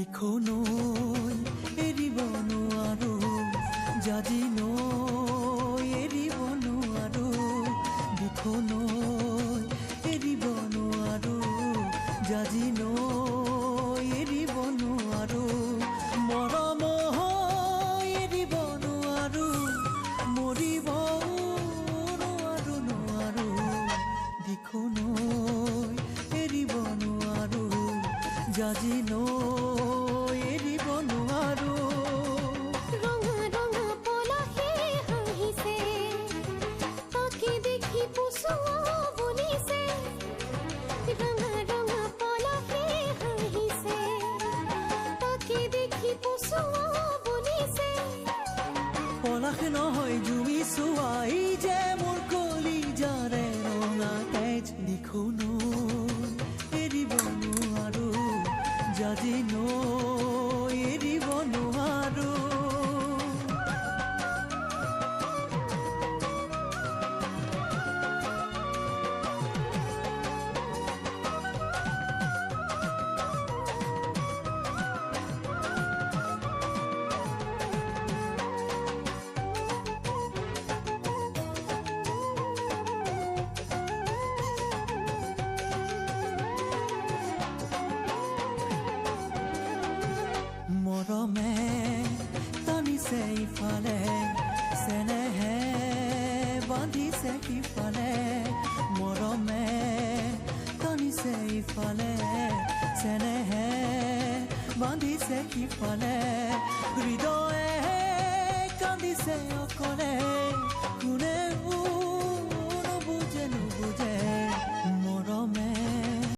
দিখো নৈ এৰিব নোৱাৰো জাজি নৈ এৰিব নোৱাৰো দিখো নৈ এৰিব নোৱাৰো জাজি নৈ এৰিব নোৱাৰো মৰম এৰিব নোৱাৰো মৰিব নোৱাৰো নোৱাৰো দিখো নৈ এৰিব নোৱাৰো জাজি নৈ এৰিব নোৱাৰো ৰঙা ৰঙা পলাশে হাঁহিছে তাকে দেখি পচুৱা বুলিছে ৰঙা ৰঙা পলাশে হাঁহিছে তাকে দেখি পচুৱা বুলিছে পলাশ নহয় জুমি চোৱাই যে মোৰ কলিজাৰে ৰঙা তেজ দিখো নৈ এৰিব নোৱাৰো জাজি নৈ এৰিব নোৱাৰো মৰমে টানিছে ইফালে চেনেহে বান্ধিছে সিফালে মৰমে টানিছে ইফালে চেনেহে বান্ধিছে সিফালে হৃদয়ে কান্দিছে অকলে কোনে